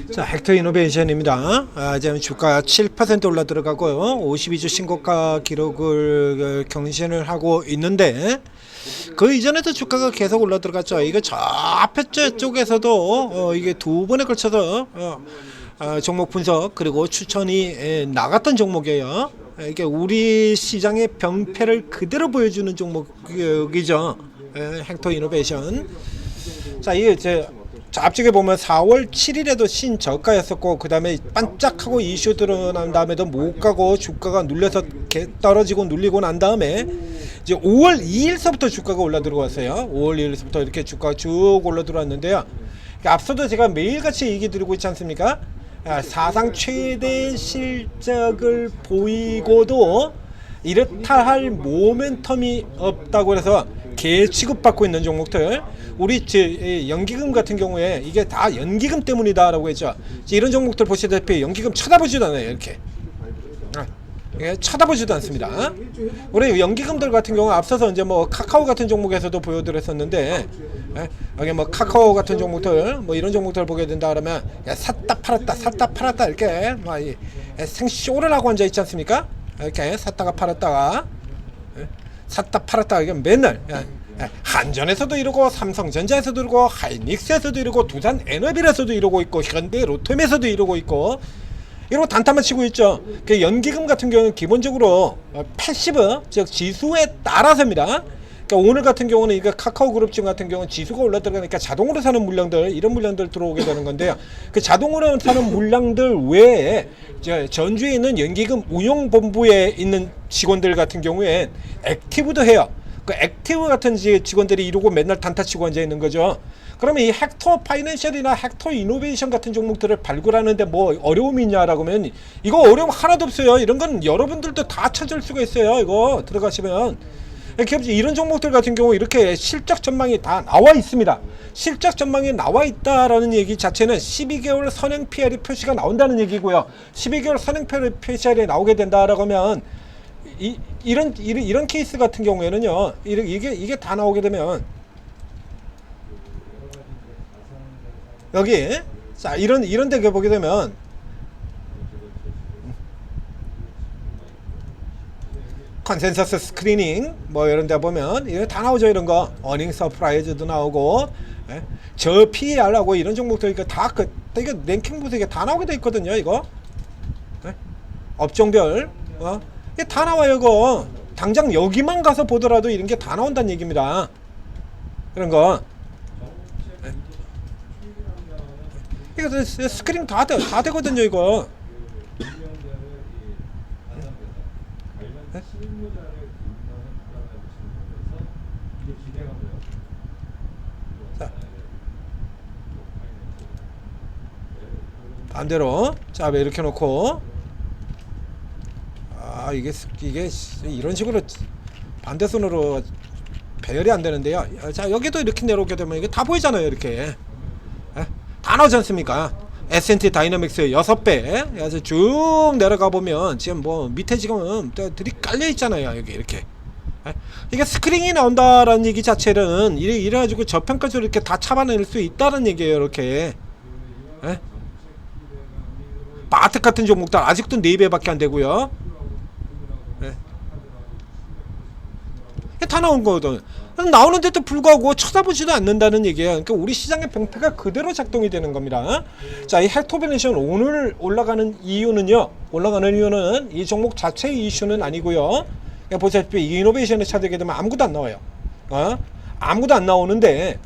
자, 헥터 이노베이션입니다. 지금 주가 7% 올라 들어가고요. 52주 신고가 기록을 경신을 하고 있는데 그 이전에도 주가가 계속 올라 들어갔죠. 이거 저 앞에 쪽에서도 이게 두 번에 걸쳐서 종목 분석 그리고 추천이 나갔던 종목이에요. 이게 우리 시장의 병폐를 그대로 보여주는 종목이죠. 헥터 이노베이션. 자, 이게 앞쪽에 보면 4월 7일에도 신저가였었고 그 다음에 반짝하고 이슈 드러난 다음에도 못 가고 주가가 눌려서 떨어지고 눌리고 난 다음에 이제 5월 2일서부터 주가가 올라 들어왔어요. 5월 2일서부터 이렇게 주가가 쭉 올라 들어왔는데요. 앞서도 제가 매일같이 얘기 드리고 있지 않습니까? 사상 최대 실적을 보이고도 이렇다 할 모멘텀이 없다고 해서 개 취급받고 있는 종목들, 우리 연기금 같은 경우에 이게 다 연기금 때문이다 라고 했죠. 이런 종목들 보시다시피 연기금 쳐다보지도 않아요. 이렇게 쳐다보지도 않습니다. 우리 연기금들 같은 경우 앞서서 이제 뭐 카카오 같은 종목에서도 보여드렸었는데, 여기 뭐 카카오 같은 종목들, 뭐 이런 종목들 보게 된다 그러면 샀다 팔았다 이렇게 막 생쇼를 하고 앉아 있지 않습니까? 이렇게 샀다가 팔았다가 이게 맨날 한전에서도 이러고 삼성전자에서도 이러고 하이닉스에서도 이러고 두산에너빌에서도 이러고 있고 현대로템에서도 이러고 있고 이러고 단타만 치고 있죠. 그 연기금 같은 경우는 기본적으로 패시브, 즉 지수에 따라서입니다. 그러니까 오늘 같은 경우는 이거 카카오그룹증 같은 경우는 지수가 올라 들어가니까 자동으로 사는 물량들, 이런 물량들 들어오게 되는 건데요. 그 자동으로 사는 물량들 외에 전주에 있는 연기금 운용본부에 있는 직원들 같은 경우에 액티브도 해요. 그 액티브 같은 직원들이 이러고 맨날 단타 치고 앉아 있는 거죠. 그러면 이 헥터 파이낸셜이나 헥터 이노베이션 같은 종목들을 발굴하는데 뭐 어려움이 있냐라고 하면 이거 어려움 하나도 없어요. 이런 건 여러분들도 다 찾을 수가 있어요. 이거 들어가시면 이런 종목들 같은 경우 이렇게 실적 전망이 다 나와 있습니다. 실적 전망이 나와 있다라는 얘기 자체는 12개월 선행 PR이 표시가 나온다는 얘기고요. 12개월 선행 PR이 나오게 된다라고 하면 이런 케이스 같은 경우에는요, 이게 다 나오게 되면 여기 자 이런 데 보게 되면 컨센서스 스크리닝 뭐 이런 데 보면 이거 다 나오죠. 이런 거 어닝 서프라이즈도 나오고, 저 PER하고 이런 종목들 이거 다 이거 랭킹 분석에 다 나오게 돼 있거든요. 이거 업종별 이게 다 나와요. 이거 당장 여기만 가서 보더라도 이런 게 다 나온다는 얘기입니다. 그런 거 이거 스크린 다 되거든요. 이거 자, 반대로 자 이렇게 놓고 이게 이런 식으로 반대손으로 배열이 안 되는데요. 자 여기도 이렇게 내려오게 되면 이게 다 보이잖아요. 이렇게 다 나오지 않습니까? S&T 다이너믹스 6배. 그래서 쭉 내려가 보면 지금 뭐 밑에 지금 들이 깔려 있잖아요. 여기 이렇게 이게 스크린이 나온다라는 얘기 자체는 이래가지고 저평가적으로 이렇게 다 잡아낼 수 있다는 얘기예요. 이렇게 바텍 같은 종목들 아직도 4배밖에 안 되고요. 다 나온 거거든. 나오는데도 불구하고 쳐다보지도 않는다는 얘기예요. 그러니까 우리 시장의 병폐가 그대로 작동이 되는 겁니다. 자, 이 헥토베네션 오늘 올라가는 이유는요. 이 종목 자체의 이슈는 아니고요. 보시다시피 이노베이션을 찾게 되면 아무것도 안 나와요. 아무것도 안 나오는데,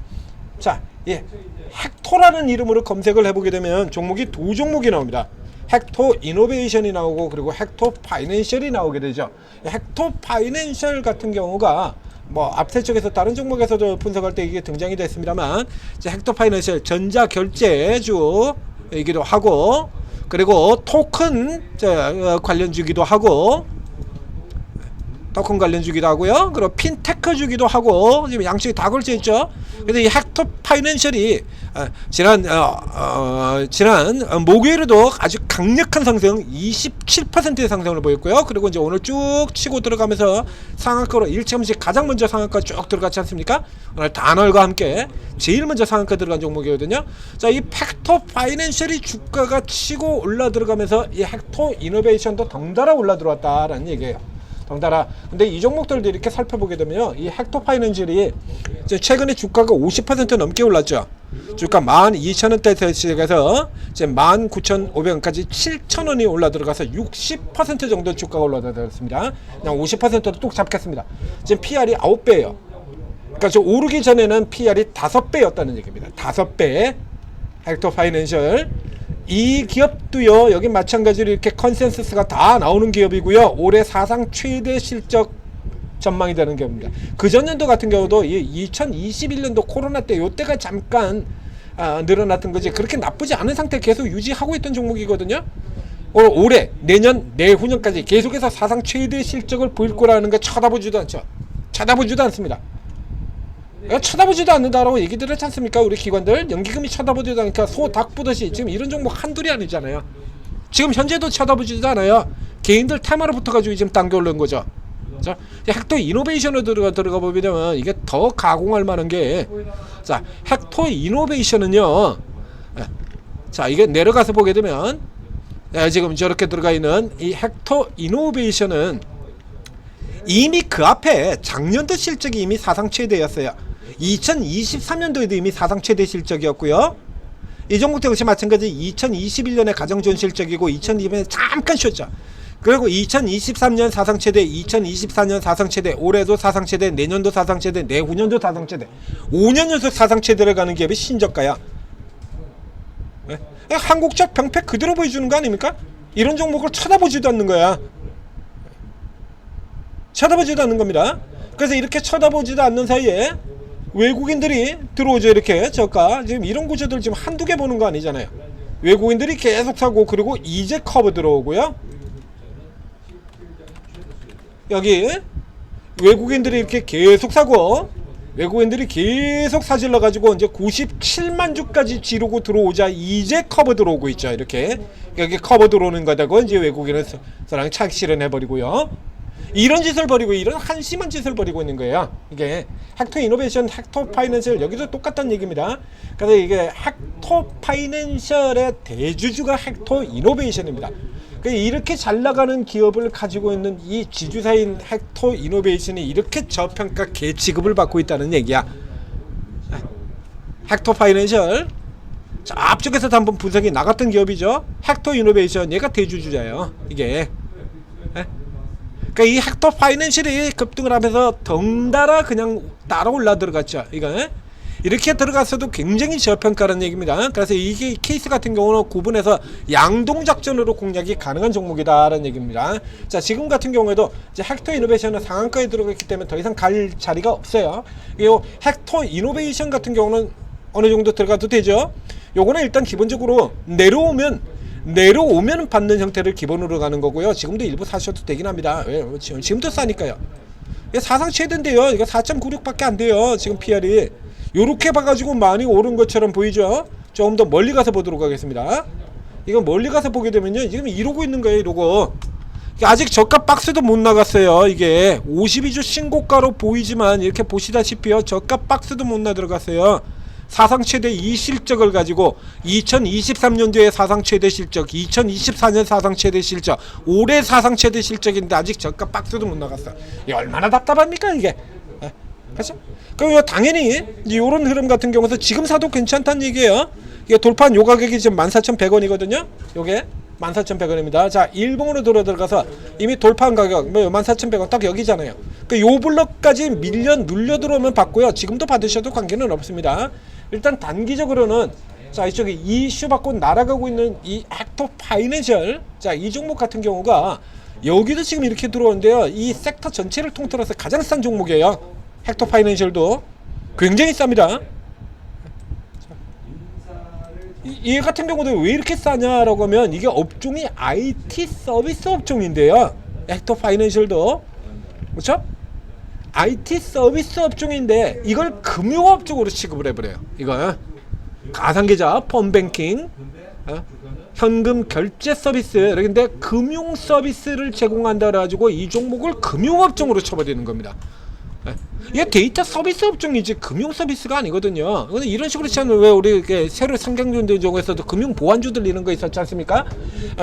자, 헥토라는 이름으로 검색을 해보게 되면 종목이 두 종목이 나옵니다. 헥토 이노베이션이 나오고 그리고 헥토 파이낸셜이 나오게 되죠. 헥토 파이낸셜 같은 경우가 뭐 앞세 쪽에서 다른 종목에서도 분석할 때 이게 등장이 됐습니다만, 헥토 파이낸셜 전자결제주이기도 하고 그리고 토큰 관련주기도 하고, 토큰 관련 주기도 하고요. 그리고 핀테크 주기도 하고 지금 양쪽이 다 걸쳐 있죠. 그래서 이 헥토 파이낸셜이 지난 목요일에도 아주 강력한 상승 27%의 상승을 보였고요. 그리고 이제 오늘 쭉 치고 들어가면서 상한가로 일찌감치 가장 먼저 상한가 쭉 들어갔지 않습니까? 오늘 단월과 함께 제일 먼저 상한가 들어간 종목이거든요. 자, 이 헥토 파이낸셜이 주가가 치고 올라 들어가면서 이 헥토 이노베이션도 덩달아 올라 들어왔다라는 얘기예요. 덩달아. 근데 이 종목들도 이렇게 살펴보게 되면 이 헥토 파이낸셜이 최근에 주가가 50% 넘게 올랐죠. 주가 12,000원대에서 시작해서 이제 19,500원까지 7,000원이 올라 들어가서 60% 정도 주가가 올라 들어갔습니다. 그냥 50%도 뚝 잡겠습니다. 지금 PR이 9배예요. 그러니까 저 오르기 전에는 PR이 5배였다는 얘기입니다. 5배. 헥토 파이낸셜. 이 기업도요, 여기 마찬가지로 이렇게 컨센서스가 다 나오는 기업이고요. 올해 사상 최대 실적 전망이 되는 기업입니다. 그 전년도 같은 경우도 이 2021년도 코로나 때 요때가 잠깐 늘어났던 거지 그렇게 나쁘지 않은 상태 계속 유지하고 있던 종목이거든요. 올해, 내년, 내후년까지 계속해서 사상 최대 실적을 보일 거라는 거 쳐다보지도 않죠. 쳐다보지도 않습니다. 쳐다보지도 않는다라고 얘기들 했지 않습니까? 우리 기관들 연기금이 쳐다보지도 않으니까 소 닭 보듯이 지금 이런 종목 한둘이 아니잖아요. 지금 현재도 쳐다보지도 않아요. 개인들 테마로 붙어가지고 지금 당겨 올린 거죠. 자, 헥토 이노베이션으로 들어가 보면 이게 더 가공할 만한 게, 자, 헥토 이노베이션은요, 자, 이게 내려가서 보게 되면 지금 저렇게 들어가 있는 이 헥토 이노베이션은 이미 그 앞에 작년도 실적이 이미 사상 최대였어요. 2023년도에도 이미 사상 최대 실적이었고요. 이 종목도 역시 마찬가지 2021년에 가장 좋은 실적이고 2022년에 잠깐 쉬었죠. 그리고 2023년 사상 최대, 2024년 사상 최대, 올해도 사상 최대, 내년도 사상 최대, 내후년도 사상 최대, 5년 연속 사상 최대를 가는 기업이 신저가야. 네? 한국적 병폐 그대로 보여주는 거 아닙니까? 이런 종목을 쳐다보지도 않는 거야. 쳐다보지도 않는 겁니다. 그래서 이렇게 쳐다보지도 않는 사이에 외국인들이 들어오죠. 이렇게 저가 지금 이런 구조들 지금 한두 개 보는 거 아니잖아요. 외국인들이 계속 사고, 그리고 이제 커브 들어오고요. 여기 외국인들이 이렇게 계속 사고, 외국인들이 계속 사질러 가지고 이제 97만 주까지 지르고 들어오자 이제 커브 들어오고 있죠. 이렇게 여기 커브 들어오는 거다고 이제 외국인은 사랑 착실은 해버리고요. 이런 짓을 벌이고, 이런 한심한 짓을 벌이고 있는 거예요. 이게 헥토 이노베이션, 헥토 파이낸셜, 여기도 똑같다는 얘기입니다. 그래서 이게 헥토 파이낸셜의 대주주가 헥토 이노베이션입니다. 이렇게 잘 나가는 기업을 가지고 있는 이 지주사인 헥토 이노베이션이 이렇게 저평가 개취급을 받고 있다는 얘기야. 헥토 파이낸셜, 자, 앞쪽에서도 한번 분석이 나갔던 기업이죠. 헥토 이노베이션, 얘가 대주주자예요. 이게. 그러니까 이 헥토 파이낸셜이 급등을 하면서 덩달아 그냥 따라 올라 들어갔죠. 이거 이렇게 들어갔어도 굉장히 저평가라는 얘기입니다. 그래서 이게 케이스 같은 경우는 구분해서 양동작전으로 공략이 가능한 종목이다라는 얘기입니다. 자, 지금 같은 경우에도 이제 헥토 이노베이션은 상한가에 들어갔기 때문에 더 이상 갈 자리가 없어요. 그리고 헥토 이노베이션 같은 경우는 어느 정도 들어가도 되죠. 요거는 일단 기본적으로 내려오면 받는 형태를 기본으로 가는 거고요. 지금도 일부 사셔도 되긴 합니다. 왜? 지금도 싸니까요. 이게 사상 최대인데요. 이거 4.96밖에 안 돼요. 지금 PR이. 요렇게 봐가지고 많이 오른 것처럼 보이죠? 조금 더 멀리 가서 보도록 하겠습니다. 이거 멀리 가서 보게 되면요, 지금 이러고 있는 거예요. 이러고. 아직 저가 박스도 못 나갔어요. 이게 52주 신고가로 보이지만 이렇게 보시다시피요, 저가 박스도 못 나 들어갔어요. 사상 최대 이 실적을 가지고 2023년도에 사상 최대 실적, 2024년 사상 최대 실적, 올해 사상 최대 실적인데 아직 저가 박스도 못 나갔어. 이게 얼마나 답답합니까 이게? 그렇죠? 그럼 당연히 이런 흐름 같은 경우서 지금 사도 괜찮다는 얘기예요. 이게 돌파한 요 가격이 지금 14,100원이거든요. 요게 14,100원입니다. 자, 일봉으로 들어가서 이미 돌파한 가격 14,100원 딱 여기잖아요. 요 블럭까지 눌려 들어오면 받고요. 지금도 받으셔도 관계는 없습니다. 일단 단기적으로는, 자, 이쪽에 이슈 받고 날아가고 있는 이 헥토 파이낸셜, 자, 이 종목 같은 경우가 여기도 지금 이렇게 들어오는데요. 이 섹터 전체를 통틀어서 가장 싼 종목이에요. 헥토 파이낸셜도 굉장히 쌉니다. 이 같은 경우도 왜 이렇게 싸냐라고 하면 이게 업종이 IT 서비스 업종인데요. 헥토 파이낸셜도 그렇죠? IT 서비스 업종인데 이걸 금융업 쪽으로 취급을 해버려요. 이거 가상계좌, 펀뱅킹, 현금 결제 서비스, 그런데 금융 서비스를 제공한다 그래가지고 이 종목을 금융업종으로 쳐버리는 겁니다. 이게 데이터 서비스 업종이지 금융 서비스가 아니거든요. 이런 식으로 치면 왜 우리 이렇게 새로 상장주들 중에서도 금융 보안주들 이런 거 있었지 않습니까?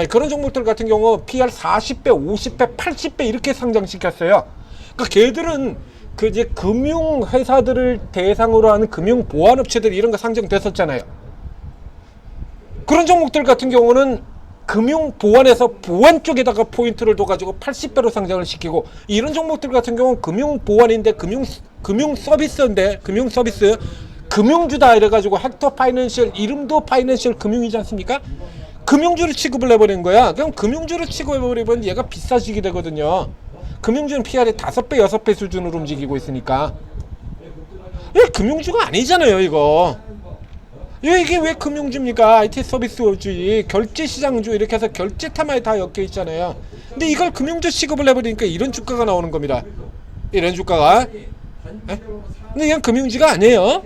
그런 종목들 같은 경우 PR 40배, 50배, 80배 이렇게 상장시켰어요. 그러니까 걔들은 그 이제 금융 회사들을 대상으로 하는 금융 보안 업체들 이런 거 상장됐었잖아요. 그런 종목들 같은 경우는 금융 보안에서 보안 쪽에다가 포인트를 둬가지고 80배로 상장을 시키고, 이런 종목들 같은 경우는 금융 보안인데 금융 서비스인데 금융 서비스 금융주다 이래가지고 헥터 파이낸셜 이름도 파이낸셜 금융이지 않습니까? 금융주를 취급을 해버린 거야. 그럼 금융주를 취급해버리면 얘가 비싸지게 되거든요. 금융주는 PR이 5배 6배 수준으로 움직이고 있으니까 이게 금융주가 아니잖아요. 이게 왜 금융주입니까? IT 서비스주의, 결제시장주 이렇게 해서 결제 테마에 다 엮여 있잖아요. 근데 이걸 금융주 취급을 해버리니까 이런 주가가 나오는 겁니다. 이런 주가가. 근데 이건 금융주가 아니에요.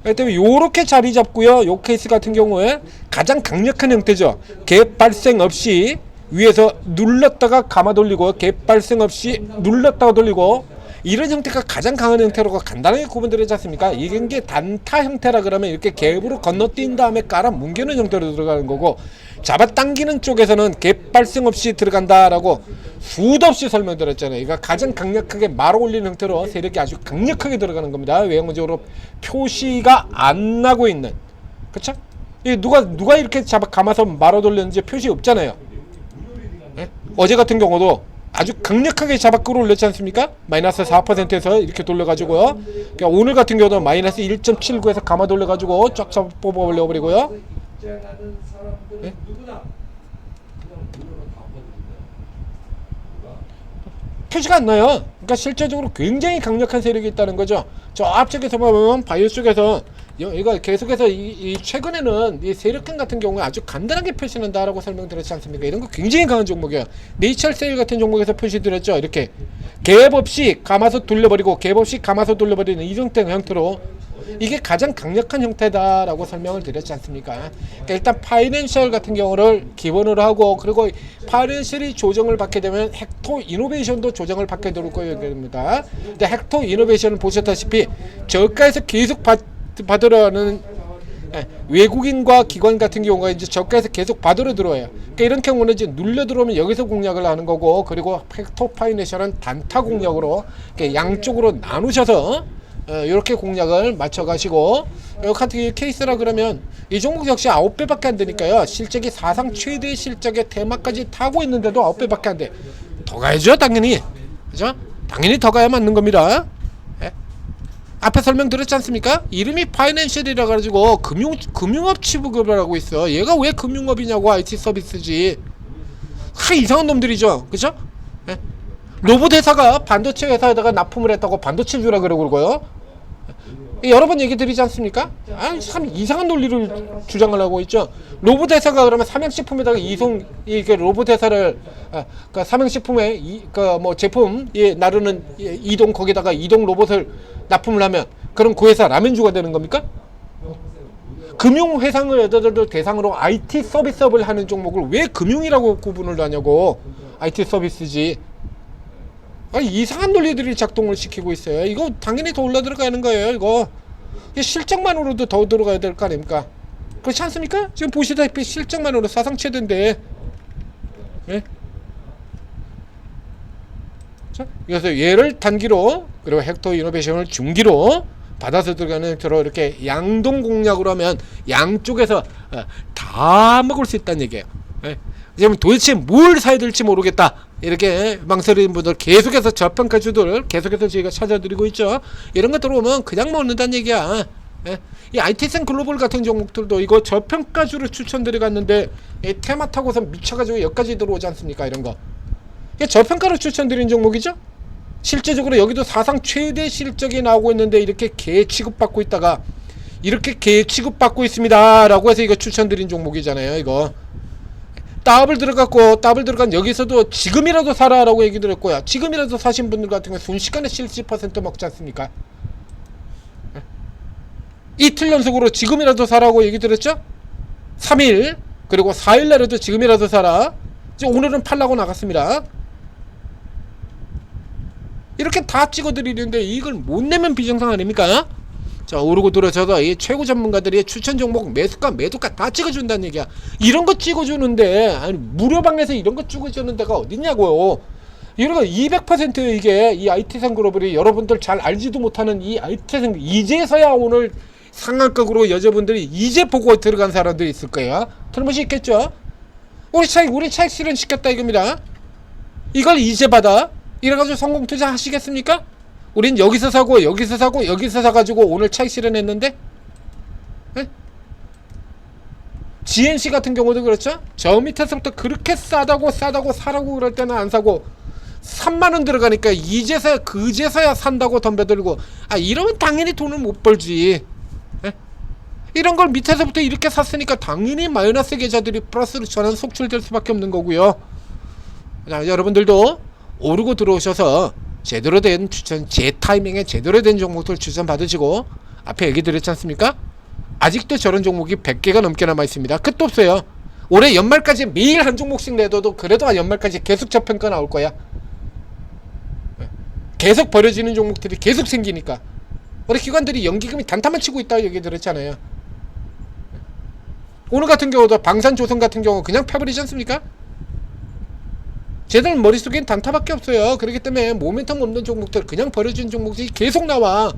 그렇기 때문에 요렇게 자리 잡고요. 요 케이스 같은 경우에 가장 강력한 형태죠. 갭 발생 없이 위에서 눌렀다가 감아 돌리고, 갭 발생 없이 눌렀다가 돌리고, 이런 형태가 가장 강한 형태로 간단하게 구분되지 않습니까? 이게 단타 형태라 그러면 이렇게 갭으로 건너뛴 다음에 깔아 뭉개는 형태로 들어가는 거고, 잡아당기는 쪽에서는 갭 발생 없이 들어간다라고 수도 없이 설명드렸잖아요. 이거 가장 강력하게 말아 올리는 형태로 세력이 아주 강력하게 들어가는 겁니다. 외형적으로 표시가 안 나고 있는, 그쵸? 누가 이렇게 감아서 말아 돌렸는지 표시 없잖아요. 어제 같은 경우도 아주 강력하게 잡아 끌어올렸지 않습니까? 마이너스 4%에서 이렇게 돌려가지고요. 그러니까 오늘 같은 경우도 마이너스 1.79에서 감아 돌려가지고 쫙 잡아 뽑아 올려버리고요. 네? 표시가 안 나요. 그러니까 실제적으로 굉장히 강력한 세력이 있다는 거죠. 저 앞쪽에서 보면 바이오 쪽에서 이거 계속해서 최근에는 이 세력형 같은 경우에 아주 간단하게 표시한다라고 설명드렸지 않습니까? 이런 거 굉장히 강한 종목이에요. 네이처 세일 같은 종목에서 표시드렸죠. 이렇게 갭 없이 감아서 돌려버리고 갭 없이 감아서 돌려버리는 이 형태로 이게 가장 강력한 형태다라고 설명을 드렸지 않습니까? 그러니까 일단 파이낸셜 같은 경우를 기본으로 하고, 그리고 파이낸셜이 조정을 받게 되면 헥토 이노베이션도 조정을 받게 될 겁니다. 근데 헥토 이노베이션은 보셨다시피 저가에서 계속 받으러는 외국인과 기관 같은 경우가 이제 저가에서 계속 받으러 들어와요. 그러니까 이런 경우는 이제 눌려 들어오면 여기서 공략을 하는 거고, 그리고 헥토 파이낸셜은 단타 공략으로 양쪽으로 나누셔서 이렇게 공략을 맞춰 가시고, 같은 케이스라 그러면 이 종목 역시 9배밖에 안 되니까요. 실적이 사상 최대 실적의 테마까지 타고 있는데도 9배밖에 안 돼. 더 가야죠, 당연히. 그죠? 당연히 더 가야 맞는 겁니다. 앞에 설명드렸지 않습니까? 이름이 파이낸셜이라 가지고 금융업 취급을 하고 있어. 얘가 왜 금융업이냐고. IT 서비스지. 이상한 놈들이죠. 그죠? 로봇 회사가 반도체 회사에다가 납품을 했다고 반도체 주라 그러고요. 여러 번 얘기 드리지 않습니까? 참 이상한 논리를 주장을 하고 있죠. 로봇 회사가 그러면 삼양식품에다가 이게 로봇 회사를 그 삼양식품에 뭐 제품 나르는 이동 거기다가 이동 로봇을 납품을 하면 그럼 그 회사 라면주가 되는 겁니까? 금융 회사를 대상으로 IT 서비스업을 하는 종목을 왜 금융이라고 구분을 하냐고. IT 서비스지. 이상한 논리들이 작동을 시키고 있어요. 이거 당연히 더 올라 들어가는 거예요. 이거 실적만으로도 더 들어가야 될 거 아닙니까? 그렇지 않습니까? 지금 보시다시피 실적만으로 사상 최대인데. 네? 자, 그래서 얘를 단기로, 그리고 헥토 이노베이션을 중기로 받아서 들어가는 형태로 이렇게 양동 공략으로 하면 양쪽에서 다 먹을 수 있다는 얘기예요. 네? 그러면 도대체 뭘 사야 될지 모르겠다, 이렇게 망설이는 분들 계속해서 저평가주들 계속해서 저희가 찾아드리고 있죠. 이런 거 들어오면 그냥 먹는다는 얘기야. 이 ITS 글로벌 같은 종목들도 이거 저평가주를 추천드려갔는데 테마 타고서 미쳐가지고 여기까지 들어오지 않습니까? 이런 거 저평가로 추천드린 종목이죠. 실제적으로 여기도 사상 최대 실적이 나오고 있는데 이렇게 개 취급받고 있다가 이렇게 개 취급받고 있습니다 라고 해서 이거 추천드린 종목이잖아요. 이거 더블 들어간 여기서도 지금이라도 사라라고 얘기 드렸고요. 지금이라도 사신 분들 같은 경우 순식간에 70% 먹지 않습니까? 이틀 연속으로 지금이라도 사라고 얘기 드렸죠? 3일 그리고 4일 날에도 지금이라도 사라. 이제 오늘은 팔라고 나갔습니다. 이렇게 다 찍어드리는데 이걸 못 내면 비정상 아닙니까? 자, 오르고 들어서도 이 최고 전문가들이 추천 종목 매수가 매도가 다 찍어준다는 얘기야. 이런 거 찍어주는데, 아니 무료방에서 이런 거 찍어주는 데가 어딨냐고요. 이런 거 200% 이게 이 IT생 그룹이 여러분들 잘 알지도 못하는 이 IT생 이제서야 오늘 상한가로 여자분들이 이제 보고 들어간 사람들이 있을 거야. 틀림없이 있겠죠. 우리 차익 실현 시켰다 이겁니다. 이걸 이제 받아 이래가지고 성공 투자 하시겠습니까? 우린 여기서 사고 여기서 사가지고 오늘 차익 실현했는데, 에? GNC 같은 경우도 그렇죠. 저 밑에서부터 그렇게 싸다고 사라고 그럴 때는 안 사고 3만원 들어가니까 이제서야 그제서야 산다고 덤벼들고, 아 이러면 당연히 돈을 못 벌지. 에? 이런 걸 밑에서부터 이렇게 샀으니까 당연히 마이너스 계좌들이 플러스로 전환 속출될 수밖에 없는 거고요. 자, 여러분들도 오르고 들어오셔서 제대로 된 추천, 제 타이밍에 제대로 된 종목들 추천 받으시고, 앞에 얘기 드렸지 않습니까? 아직도 저런 종목이 100개가 넘게 남아 있습니다. 끝도 없어요. 올해 연말까지 매일 한 종목씩 내둬도 그래도 연말까지 계속 저평가 나올 거야. 계속 버려지는 종목들이 계속 생기니까. 우리 기관들이 연기금이 단타만 치고 있다고 얘기 드렸잖아요. 오늘 같은 경우도 방산조선 같은 경우 그냥 패버리지 않습니까? 쟤들 머릿속엔 단타밖에 없어요. 그렇기 때문에 모멘텀 없는 종목들, 그냥 버려진 종목들이 계속 나와.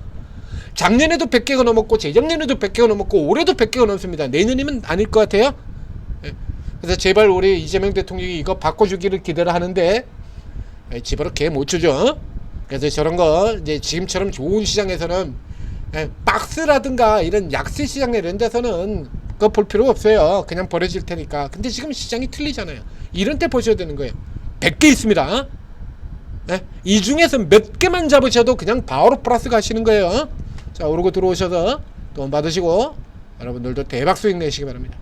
작년에도 100개가 넘었고 재작년에도 100개가 넘었고 올해도 100개가 넘습니다. 내년이면 아닐 것 같아요. 그래서 제발 우리 이재명 대통령이 이거 바꿔주기를 기대를 하는데 집으로 개 못 주죠. 그래서 저런 거 이제 지금처럼 좋은 시장에서는 박스라든가 이런 약세 시장 이런 데서는 그거 볼 필요가 없어요. 그냥 버려질 테니까. 근데 지금 시장이 틀리잖아요. 이런 때 보셔야 되는 거예요. 100개 있습니다. 네? 이 중에서 몇 개만 잡으셔도 그냥 바로 플러스 가시는 거예요. 자, 오르고 들어오셔서 돈 받으시고 여러분들도 대박 수익 내시기 바랍니다.